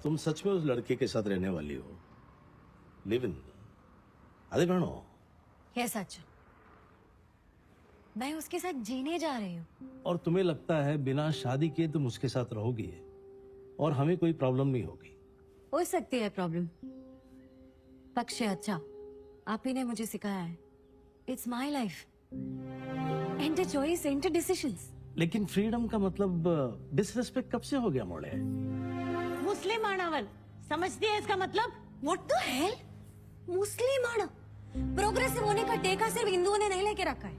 तुम सच में उस लड़के के साथ रहने वाली हो? Live in? अरे बहनो, ये सच। मैं उसके साथ जीने जा रही हूँ। और तुम्हें लगता है बिना शादी के तुम उसके साथ रहोगी और हमें कोई प्रॉब्लम नहीं होगी? हो सकती है प्रॉब्लम, पक्ष अच्छा आप ही ने मुझे सिखाया है। It's my life, and choice and decisions. लेकिन फ्रीडम का मतलब डिसरेस्पेक्ट कब से हो गया मोड़े? मुस्लिम आणावन समझती है इसका मतलब? What the hell? मुस्लिम आना प्रोग्रेसिव होने का टेका सिर्फ हिंदुओं ने नहीं लेके रखा है।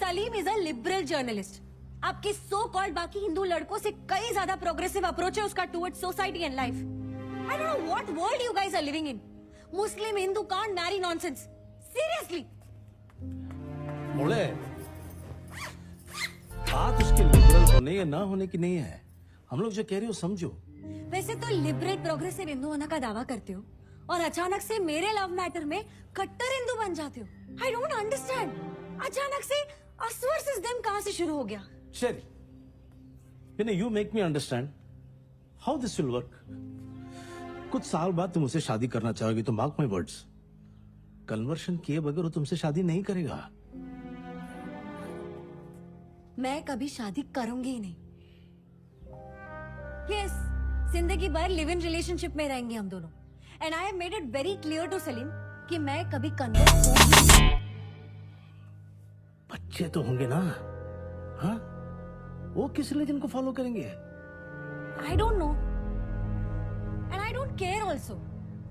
Salim is a liberal journalist. आपके सो कॉल्ड बाकी हिंदू लड़कों से कई ज्यादा प्रोग्रेसिव अप्रोच है उसका towards society and life. I don't know what world you guys are living in. Muslim Hindu can't marry nonsense. Seriously मोड़े, बात उसके लिबरल होने या ना होने की नहीं है। हम लोग जो कह रहे हो समझो। वैसे तो लिबरल प्रोग्रेसिव हिंदू होने का दावा करते हो और अचानक से मेरे लव मैटर में कट्टर हिंदू बन जाते हो। I don't understand. अचानक से अस वर्सेस देम कहां से शुरू हो गया? शेरी, you make me understand how this will work. कुछ साल बाद तुम उसे शादी करना चाहोगी तो मार्क माई वर्ड्स, कन्वर्शन किए बगैर वो तुमसे शादी नहीं करेगा। मैं कभी शादी करूंगी ही नहीं। यस, जिंदगी भर लिव इन रिलेशनशिप में रहेंगे हम दोनों। And I have made it very clear to Salim कि मैं कभी कन्वर्ट होंगी। बच्चे तो होंगे ना? हाँ, वो किस रिलीजन को फॉलो करेंगे? आई don't no and I don't care also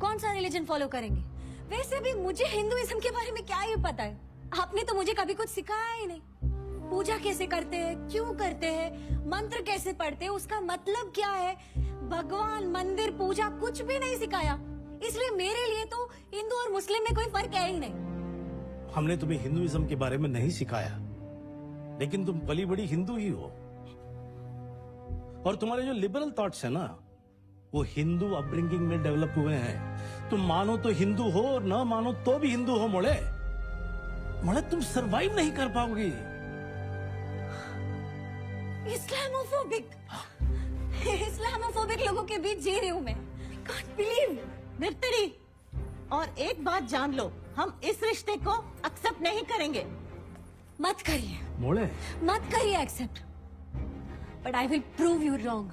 कौन सा रिलीजन फॉलो करेंगे। वैसे भी मुझे हिंदुइज्म के बारे में क्या ही पता है। आपने तो मुझे कभी कुछ सिखाया ही नहीं। पूजा कैसे करते हैं, क्यों करते हैं, मंत्र कैसे पढ़ते हैं, उसका मतलब क्या है, भगवान, मंदिर, पूजा कुछ भी नहीं सिखाया। इसलिए मेरे लिए तो हिंदू और मुस्लिम में कोई फर्क है ही नहीं। हमने तुम्हें हिंदुइज्म के बारे में नहीं सिखाया, लेकिन तुम पली बड़ी हिंदू ही हो। और तुम्हारे जो लिबरल थॉट्स है ना, वो हिंदू अपब्रिंगिंग में डेवलप हुए हैं। तुम मानो तो हिंदू हो और ना मानो तो भी हिंदू हो। मोड़े मोड़े, तुम सरवाइव नहीं कर पाओगी। इस्लामोफोबिक लोगों के बीच जी रही हूँ मैं। Can't believe. निर्तरी, और एक बात जान लो, हम इस रिश्ते को एक्सेप्ट नहीं करेंगे। मत करिए मोड़े, मत करिए accept, but I will prove you wrong.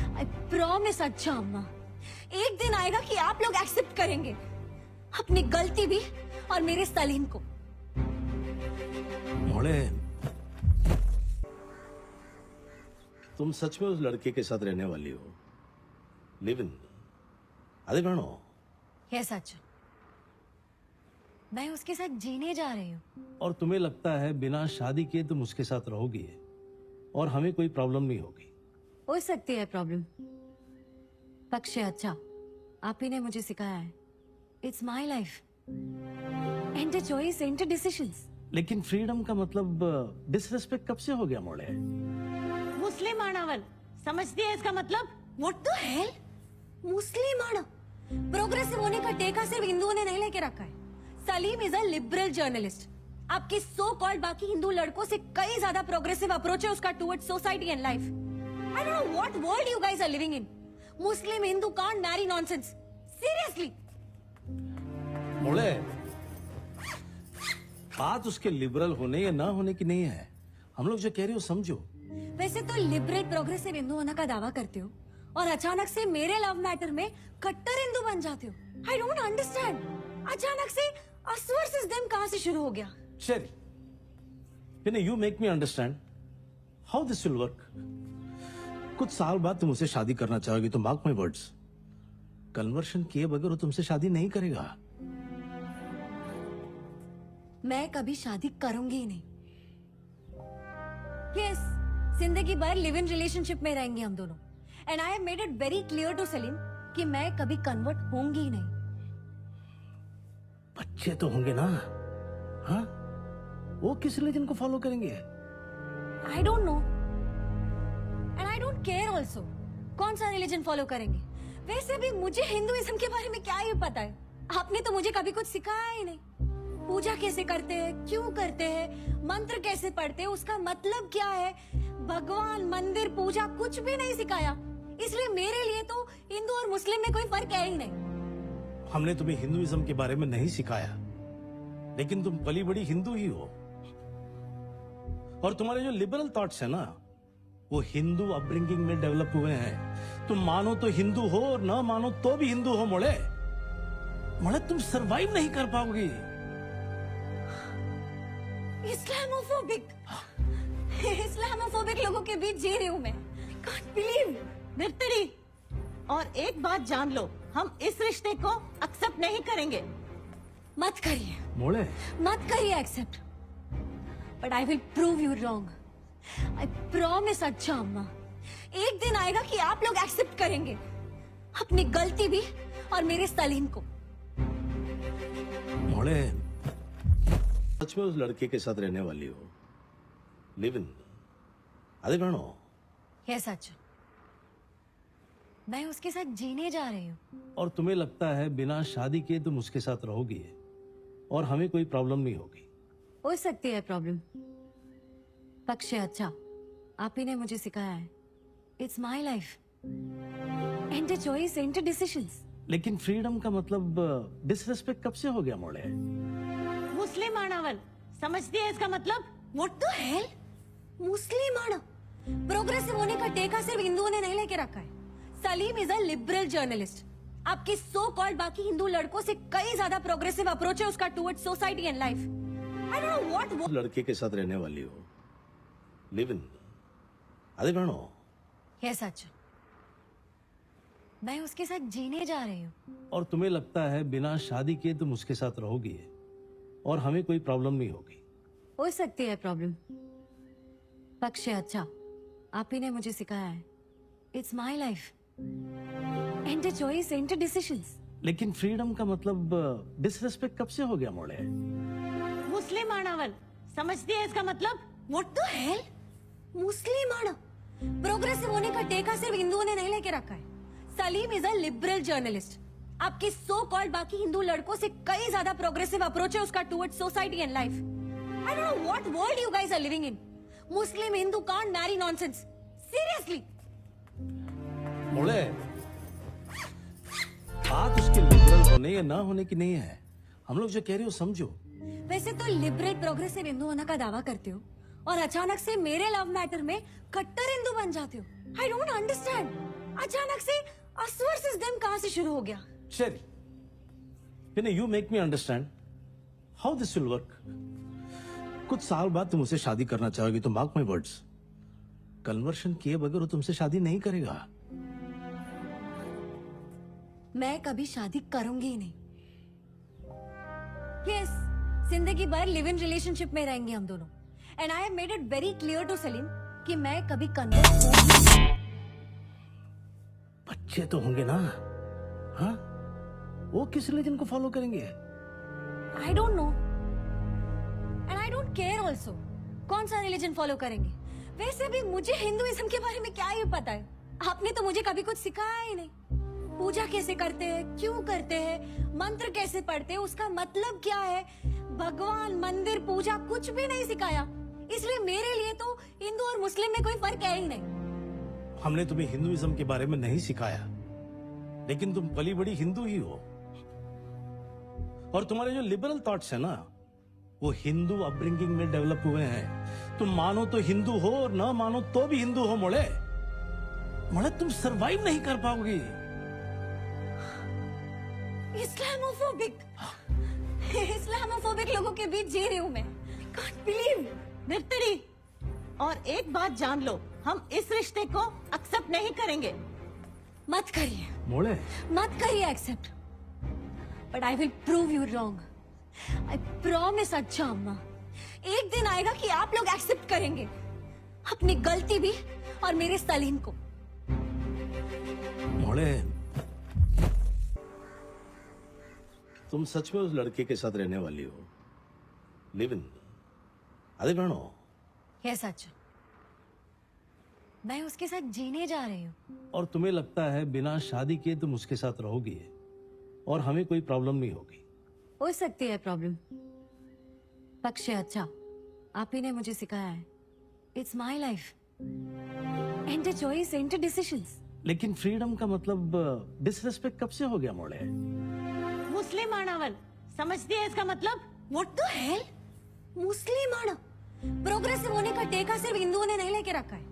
I promise. अच्छा अम्मा, एक दिन आएगा कि आप लोग एक्सेप्ट करेंगे अपनी गलती भी और मेरे सलीम को। मोड़े, तुम सच में उस लड़के के साथ रहने वाली हो? Live in? अरे बहनो, ये सच। मैं उसके साथ जीने जा रही हूँ। और तुम्हें लगता है बिना शादी के तुम उसके साथ रहोगी और हमें कोई प्रॉब्लम नहीं होगी? हो सकती है प्रॉब्लम, पक्ष अच्छा आप ही ने मुझे सिखाया है। It's my life, and choice and decisions. लेकिन फ्रीडम का मतलब डिसरेस्पेक्ट कब से हो गया मोड़े? मुस्लिम आणावन समझती है इसका मतलब? What the hell? मुस्लिम आना प्रोग्रेसिव होने का टेका सिर्फ हिंदुओं ने नहीं लेके रखा है। Salim is a liberal journalist. आपके सो कॉल्ड बाकी हिंदू लड़कों से कई ज्यादा प्रोग्रेसिव अप्रोच है उसका towards society and life. I don't know what world you guys are living in. Muslim Hindu can't marry nonsense. Seriously मोड़े, बात उसके लिबरल होने या ना होने की नहीं है। हम लोग जो कह रहे हो समझो। वैसे तो लिबरल प्रोग्रेसिव हिंदू होने का दावा करते हो और अचानक से मेरे लव मैटर में कट्टर हिंदू बन जाते हो। I don't understand. अचानक से अस वर्सेस देम कहां से शुरू हो गया? शेरी, you make me understand how this will work. कुछ साल बाद तुम उसे शादी करना चाहोगी तो मार्क माई वर्ड्स, कन्वर्शन किए बगैर वो तुमसे शादी नहीं करेगा। मैं कभी शादी करूंगी ही नहीं। यस, जिंदगी भर लिव इन रिलेशनशिप में रहेंगे हम दोनों। And I have made it very clear to Salim कि मैं कभी कन्वर्ट होंगी ही नहीं। बच्चे तो होंगे ना? हाँ, वो किस रिलीजन को फॉलो करेंगे? आई don't no and I don't care also कौन सा रिलीजन फॉलो करेंगे। वैसे भी मुझे हिंदुइज्म के बारे में क्या ही पता है। आपने तो मुझे कभी कुछ सिखाया ही नहीं। पूजा कैसे करते हैं, क्यों करते हैं, मंत्र कैसे पढ़ते हैं, उसका मतलब क्या है, भगवान, मंदिर, पूजा कुछ भी नहीं सिखाया। इसलिए मेरे लिए तो हिंदू और मुस्लिम में कोई फर्क है ही नहीं। हमने तुम्हें हिंदुइज्म के बारे में नहीं सिखाया, लेकिन तुम पली बड़ी हिंदू ही हो। और तुम्हारे जो लिबरल थॉट्स है ना, वो हिंदू अपब्रिंगिंग में डेवलप हुए हैं। तुम मानो तो हिंदू हो और ना मानो तो भी हिंदू हो। मोड़े मोड़े, तुम सरवाइव नहीं कर पाओगी। इस्लामोफोबिक लोगों के बीच जी रही हूँ मैं। Can't believe. निर्तरी, और एक बात जान लो, हम इस रिश्ते को एक्सेप्ट नहीं करेंगे। मत करिए, मोड़े मत करिए accept, but I will prove you wrong. I promise. अच्छा अम्मा, एक दिन आएगा कि आप लोग एक्सेप्ट करेंगे अपनी गलती भी और मेरे सलीम को। मोड़े, सच में उस लड़के के साथ रहने वाली हो? लिव इन अरे बहनो। ये सच, मैं उसके साथ जीने जा रही हूँ। और तुम्हें लगता है बिना शादी के तुम उसके साथ रहोगी और हमें कोई प्रॉब्लम नहीं होगी? हो सकती है प्रॉब्लम, पक्ष अच्छा आप ही ने मुझे सिखाया है। It's my life and a choice and decisions. लेकिन फ्रीडम का मतलब डिसरेस्पेक्ट कब से हो गया मोड़े? मुस्लिम आनावन, समझती है इसका मतलब? What the hell? मुस्लिम आना प्रोग्रेसिव होने का टेका सिर्फ हिंदुओं ने नहीं लेके रखा है। Salim is a liberal journalist. आपके सो कॉल्ड बाकी हिंदू लड़कों से कई ज्यादा प्रोग्रेसिव अप्रोच है उसका towards society and life. I don't know what उस लड़के के साथ रहने वाली हो? लिव इन अरे बहनो। ये सच, मैं उसके साथ जीने जा रही हूँ। और तुम्हें लगता है बिना शादी के तुम उसके साथ रहोगी और हमें कोई प्रॉब्लम नहीं होगी? हो सकती है प्रॉब्लम, पक्ष अच्छा आप ही ने मुझे सिखाया है। It's my life and a choice and decisions. लेकिन फ्रीडम का मतलब डिसरेस्पेक्ट कब से हो गया मोड़े? मुस्लिम आनावन, समझती है इसका मतलब? What the hell? मुस्लिम आना प्रोग्रेसिव होने का टेका सिर्फ हिंदुओं ने नहीं लेके रखा है। Salim is a liberal journalist. आपके सो कॉल्ड बाकी हिंदू लड़कों से कई ज्यादा प्रोग्रेसिव अप्रोच है उसका towards society and life. I don't know what world you guys are living in. Muslim Hindu can't marry nonsense. Seriously मोड़े, बात उसके लिबरल होने या ना होने की नहीं है। हम लोग जो कह रहे हो समझो। वैसे तो लिबरल प्रोग्रेसिव हिंदू होने का दावा करते हो और अचानक से मेरे लव मैटर में कट्टर हिंदू बन जाते हो। I don't understand. अचानक से अस वर्सेस देम कहां से शुरू हो गया? शरी, you make me understand how this will work. कुछ साल बाद तुम उसे शादी करना चाहोगी तो मार्क माई वर्ड्स, कन्वर्शन किए बगैर वो तुमसे शादी नहीं करेगा। मैं कभी शादी करूंगी ही नहीं। यस, जिंदगी भर लिव इन रिलेशनशिप में रहेंगे हम दोनों। And I have made it very clear to Salim कि मैं कभी कन्वर्ट होंगी। बच्चे तो होंगे ना? हाँ, वो किस रिलीजन को फॉलो करेंगे? आई don't no and I don't care also कौन सा रिलीजन फॉलो करेंगे। वैसे भी मुझे हिंदुइज्म के बारे में क्या ही पता है। आपने तो मुझे कभी कुछ सिखाया ही नहीं। पूजा कैसे करते हैं, क्यों करते हैं, मंत्र कैसे पढ़ते हैं, उसका मतलब क्या है, भगवान, मंदिर, पूजा कुछ भी नहीं सिखाया। इसलिए मेरे लिए तो हिंदू और मुस्लिम में कोई फर्क है ही नहीं। हमने तुम्हें हिंदुइज्म के बारे में नहीं सिखाया, लेकिन तुम पली बड़ी हिंदू ही हो। और तुम्हारे जो लिबरल थॉट्स है ना, वो हिंदू अपब्रिंगिंग में डेवलप हुए हैं। तुम मानो तो हिंदू हो और ना मानो तो भी हिंदू हो। मोड़े मोड़े, तुम सरवाइव नहीं कर पाओगी। इस्लामोफोबिक लोगों के बीच जी रही हूँ मैं। Can't believe. निर्तरी, और एक बात जान लो, हम इस रिश्ते को एक्सेप्ट नहीं करेंगे। मत करिए, मोड़े मत करिए accept, but I will prove you wrong. I promise. अच्छा अम्मा, एक दिन आएगा कि आप लोग एक्सेप्ट करेंगे अपनी गलती भी और मेरे सलीम को। मोड़े, तुम सच में उस लड़के के साथ रहने वाली हो? लिव इन अरे बहनो। ये सच, मैं उसके साथ जीने जा रही हूँ। और तुम्हें लगता है बिना शादी के तुम उसके साथ रहोगी और हमें कोई प्रॉब्लम नहीं होगी? हो सकती है प्रॉब्लम, पक्ष अच्छा आप ही ने मुझे सिखाया है। It's my life and a choice and decisions. लेकिन फ्रीडम का मतलब डिसरेस्पेक्ट कब से हो गया मोड़े? मुस्लिम आणावन समझती है इसका मतलब? What the hell? मुस्लिम आना प्रोग्रेसिव होने का टेका सिर्फ हिंदुओं ने नहीं लेके रखा है।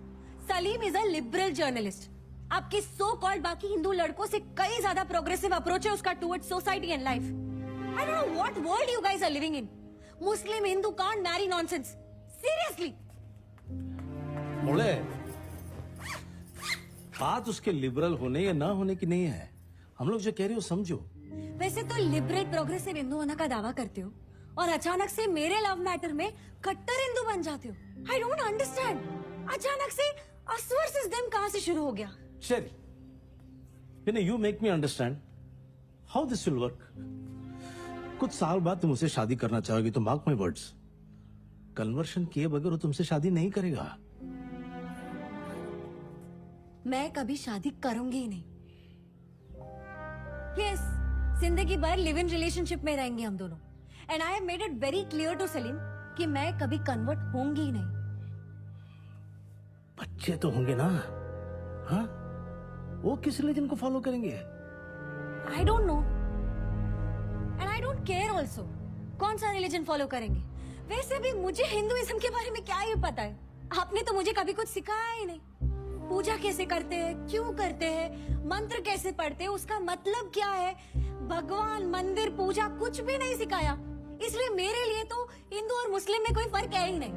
Salim is a liberal journalist. आपके सो कॉल्ड बाकी हिंदू लड़कों से कई ज्यादा प्रोग्रेसिव अप्रोच है उसका towards society and life. I don't know what world you guys are living in. Muslim Hindu can't marry nonsense. Seriously. मोड़े, बात उसके लिबरल होने या ना होने की नहीं है। हम लोग जो कह रहे हो समझो। वैसे तो लिबरल प्रोग्रेसिव हिंदू होने का दावा करते हो और अचानक से मेरे लव मैटर में कट्टर हिंदू बन जाते हो। I don't understand. अचानक से अस वर्सेस देम कहां से शुरू हो गया? शरी, you make me understand how this will work. कुछ साल बाद तुम उसे शादी करना चाहोगी तो मार्क माई वर्ड्स, कन्वर्शन किए बगैर वो तुमसे शादी नहीं करेगा। मैं कभी शादी करूंगी ही नहीं। यस, जिंदगी भर लिव इन रिलेशनशिप में रहेंगे हम दोनों। And I have made it very clear to Salim कि मैं कभी कन्वर्ट होंगी ही नहीं। बच्चे तो होंगे ना? हाँ, वो किस रिलीजन को फॉलो करेंगे? आई don't no and I don't care also कौन सा रिलीजन फॉलो करेंगे। वैसे भी मुझे हिंदुइज्म के बारे में क्या ही पता है। आपने तो मुझे कभी कुछ सिखाया ही नहीं। पूजा कैसे करते हैं, क्यों करते हैं, मंत्र कैसे पढ़ते हैं, उसका मतलब क्या है, भगवान, मंदिर, पूजा कुछ भी नहीं सिखाया। इसलिए मेरे लिए तो हिंदू और मुस्लिम में कोई फर्क है ही नहीं।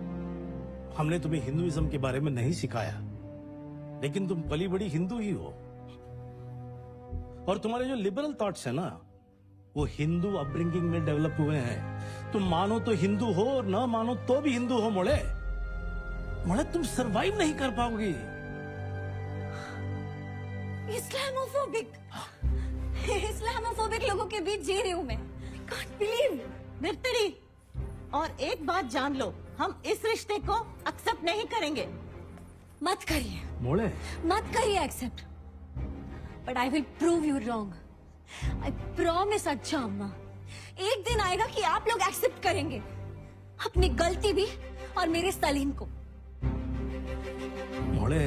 हमने तुम्हें हिंदुइज्म के बारे में नहीं सिखाया, लेकिन तुम पली बड़ी हिंदू ही हो। और तुम्हारे जो लिबरल थॉट्स है ना, वो हिंदू अपब्रिंगिंग में डेवलप हुए हैं। तुम मानो तो हिंदू हो और ना मानो तो भी हिंदू हो। मोड़े मोड़े, तुम सरवाइव नहीं कर पाओगी। इस्लामोफोबिक लोगों के बीच जी रही हूँ मैं। Can't believe. निर्तरी, और एक बात जान लो, हम इस रिश्ते को एक्सेप्ट नहीं करेंगे। मत करिए, मोड़े, मत करिए accept, but I will prove you wrong. I promise. अच्छा अम्मा, एक दिन आएगा कि आप लोग एक्सेप्ट करेंगे अपनी गलती भी और मेरे सलीम को। मोड़े,